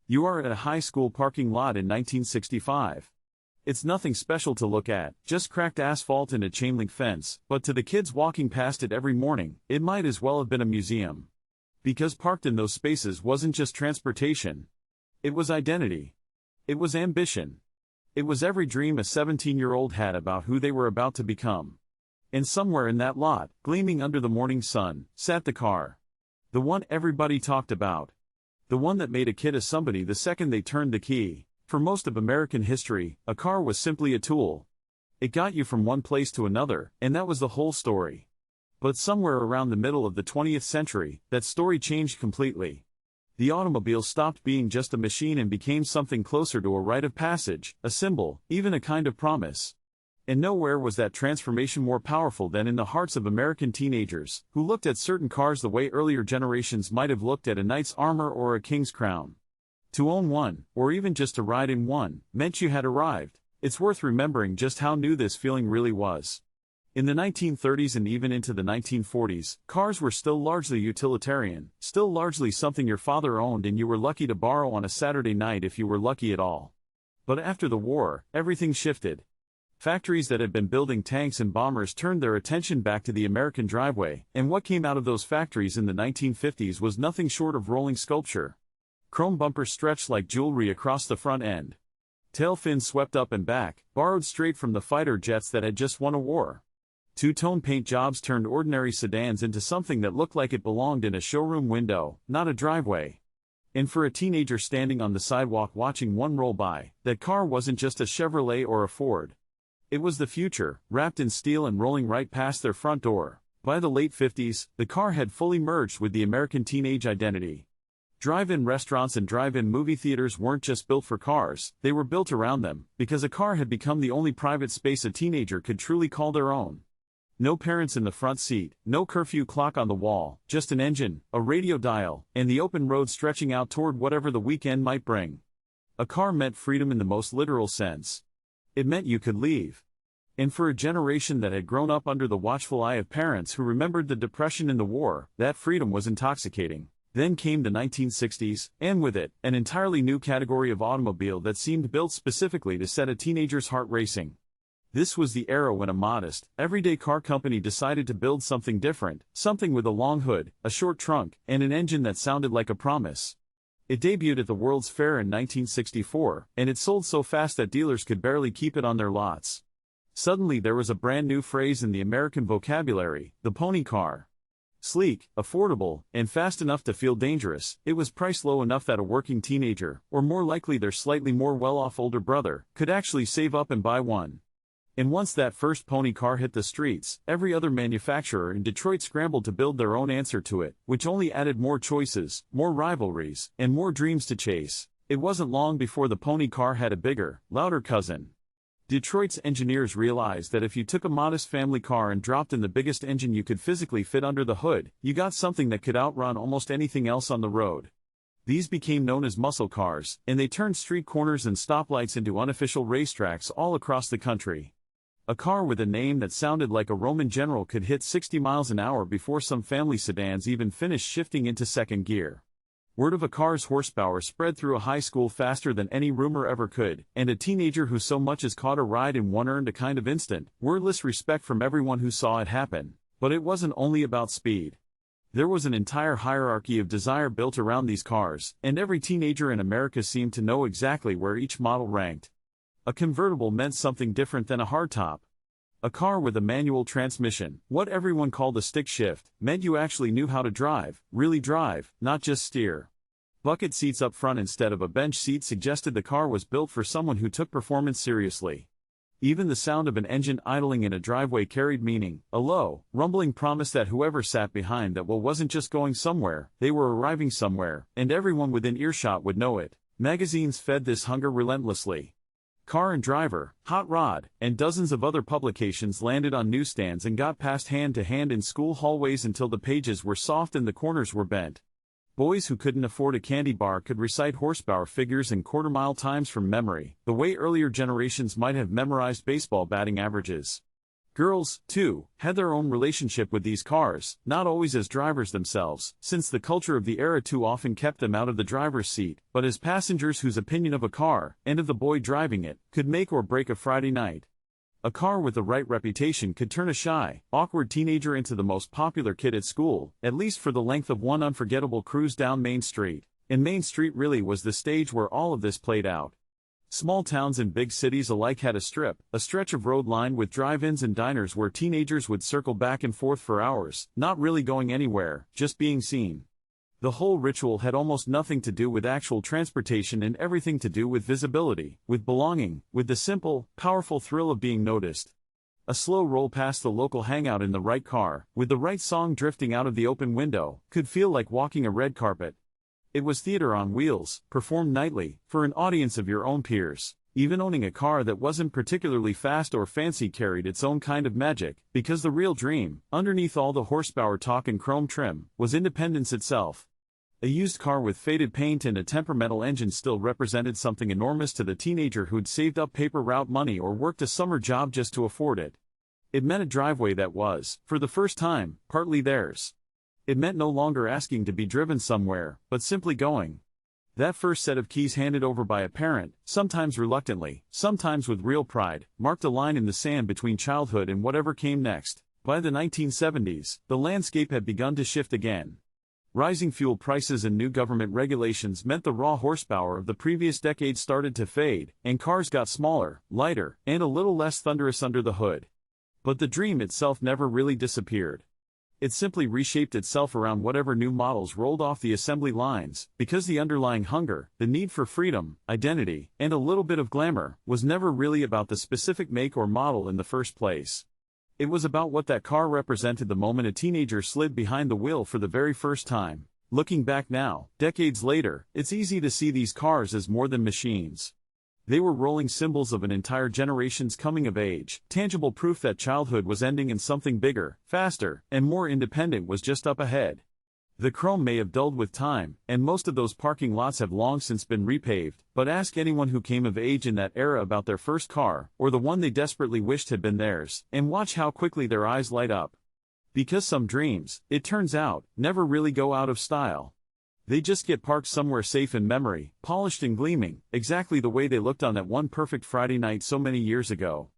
You are at a high school parking lot in 1965. It's nothing special to look at, just cracked asphalt and a chain-link fence, but to the kids walking past it every morning, it might as well have been a museum. Because parked in those spaces wasn't just transportation. It was identity. It was ambition. It was every dream a 17-year-old had about who they were about to become. And somewhere in that lot, gleaming under the morning sun, sat the car. The one everybody talked about. The one that made a kid a somebody the second they turned the key. For most of American history, a car was simply a tool. It got you from one place to another, and that was the whole story. But somewhere around the middle of the 20th century, that story changed completely. The automobile stopped being just a machine and became something closer to a rite of passage, a symbol, even a kind of promise. And nowhere was that transformation more powerful than in the hearts of American teenagers, who looked at certain cars the way earlier generations might have looked at a knight's armor or a king's crown. To own one, or even just to ride in one, meant you had arrived. It's worth remembering just how new this feeling really was. In the 1930s and even into the 1940s, cars were still largely utilitarian, still largely something your father owned and you were lucky to borrow on a Saturday night if you were lucky at all. But after the war, everything shifted. Factories that had been building tanks and bombers turned their attention back to the American driveway, and what came out of those factories in the 1950s was nothing short of rolling sculpture. Chrome bumpers stretched like jewelry across the front end. Tail fins swept up and back, borrowed straight from the fighter jets that had just won a war. Two-tone paint jobs turned ordinary sedans into something that looked like it belonged in a showroom window, not a driveway. And for a teenager standing on the sidewalk watching one roll by, that car wasn't just a Chevrolet or a Ford. It was the future, wrapped in steel and rolling right past their front door. By the late 50s, the car had fully merged with the American teenage identity. Drive-in restaurants and drive-in movie theaters weren't just built for cars, they were built around them, because a car had become the only private space a teenager could truly call their own. No parents in the front seat, no curfew clock on the wall, just an engine, a radio dial, and the open road stretching out toward whatever the weekend might bring. A car meant freedom in the most literal sense. It meant you could leave. And for a generation that had grown up under the watchful eye of parents who remembered the Depression and the war, that freedom was intoxicating. Then came the 1960s, and with it, an entirely new category of automobile that seemed built specifically to set a teenager's heart racing. This was the era when a modest, everyday car company decided to build something different, something with a long hood, a short trunk, and an engine that sounded like a promise. It debuted at the World's Fair in 1964, and it sold so fast that dealers could barely keep it on their lots. Suddenly there was a brand new phrase in the American vocabulary, the pony car. Sleek, affordable, and fast enough to feel dangerous, it was priced low enough that a working teenager, or more likely their slightly more well-off older brother, could actually save up and buy one. And once that first pony car hit the streets, every other manufacturer in Detroit scrambled to build their own answer to it, which only added more choices, more rivalries, and more dreams to chase. It wasn't long before the pony car had a bigger, louder cousin. Detroit's engineers realized that if you took a modest family car and dropped in the biggest engine you could physically fit under the hood, you got something that could outrun almost anything else on the road. These became known as muscle cars, and they turned street corners and stoplights into unofficial racetracks all across the country. A car with a name that sounded like a Roman general could hit 60 miles an hour before some family sedans even finished shifting into second gear. Word of a car's horsepower spread through a high school faster than any rumor ever could, and a teenager who so much as caught a ride in one earned a kind of instant, wordless respect from everyone who saw it happen. But it wasn't only about speed. There was an entire hierarchy of desire built around these cars, and every teenager in America seemed to know exactly where each model ranked. A convertible meant something different than a hardtop. A car with a manual transmission, what everyone called a stick shift, meant you actually knew how to drive, really drive, not just steer. Bucket seats up front instead of a bench seat suggested the car was built for someone who took performance seriously. Even the sound of an engine idling in a driveway carried meaning, a low, rumbling promise that whoever sat behind that wheel wasn't just going somewhere, they were arriving somewhere, and everyone within earshot would know it. Magazines fed this hunger relentlessly. Car and Driver, Hot Rod, and dozens of other publications landed on newsstands and got passed hand to hand in school hallways until the pages were soft and the corners were bent. Boys who couldn't afford a candy bar could recite horsepower figures and quarter-mile times from memory, the way earlier generations might have memorized baseball batting averages. Girls, too, had their own relationship with these cars, not always as drivers themselves, since the culture of the era too often kept them out of the driver's seat, but as passengers whose opinion of a car, and of the boy driving it, could make or break a Friday night. A car with the right reputation could turn a shy, awkward teenager into the most popular kid at school, at least for the length of one unforgettable cruise down Main Street. And Main Street really was the stage where all of this played out. Small towns and big cities alike had a stretch of road lined with drive-ins and diners where teenagers would circle back and forth for hours, not really going anywhere, just being seen. The whole ritual had almost nothing to do with actual transportation and everything to do with visibility, with belonging, with the simple, powerful thrill of being noticed. A slow roll past the local hangout in the right car, with the right song drifting out of the open window, could feel like walking a red carpet. It was theater on wheels, performed nightly, for an audience of your own peers. Even owning a car that wasn't particularly fast or fancy carried its own kind of magic, because the real dream, underneath all the horsepower talk and chrome trim, was independence itself. A used car with faded paint and a temperamental engine still represented something enormous to the teenager who'd saved up paper route money or worked a summer job just to afford it. It meant a driveway that was, for the first time, partly theirs. It meant no longer asking to be driven somewhere, but simply going. That first set of keys handed over by a parent, sometimes reluctantly, sometimes with real pride, marked a line in the sand between childhood and whatever came next. By the 1970s, the landscape had begun to shift again. Rising fuel prices and new government regulations meant the raw horsepower of the previous decade started to fade, and cars got smaller, lighter, and a little less thunderous under the hood. But the dream itself never really disappeared. It simply reshaped itself around whatever new models rolled off the assembly lines, because the underlying hunger, the need for freedom, identity, and a little bit of glamour, was never really about the specific make or model in the first place. It was about what that car represented the moment a teenager slid behind the wheel for the very first time. Looking back now, decades later, it's easy to see these cars as more than machines. They were rolling symbols of an entire generation's coming of age, tangible proof that childhood was ending and something bigger, faster, and more independent was just up ahead. The chrome may have dulled with time, and most of those parking lots have long since been repaved, but ask anyone who came of age in that era about their first car, or the one they desperately wished had been theirs, and watch how quickly their eyes light up. Because some dreams, it turns out, never really go out of style. They just get parked somewhere safe in memory, polished and gleaming, exactly the way they looked on that one perfect Friday night so many years ago.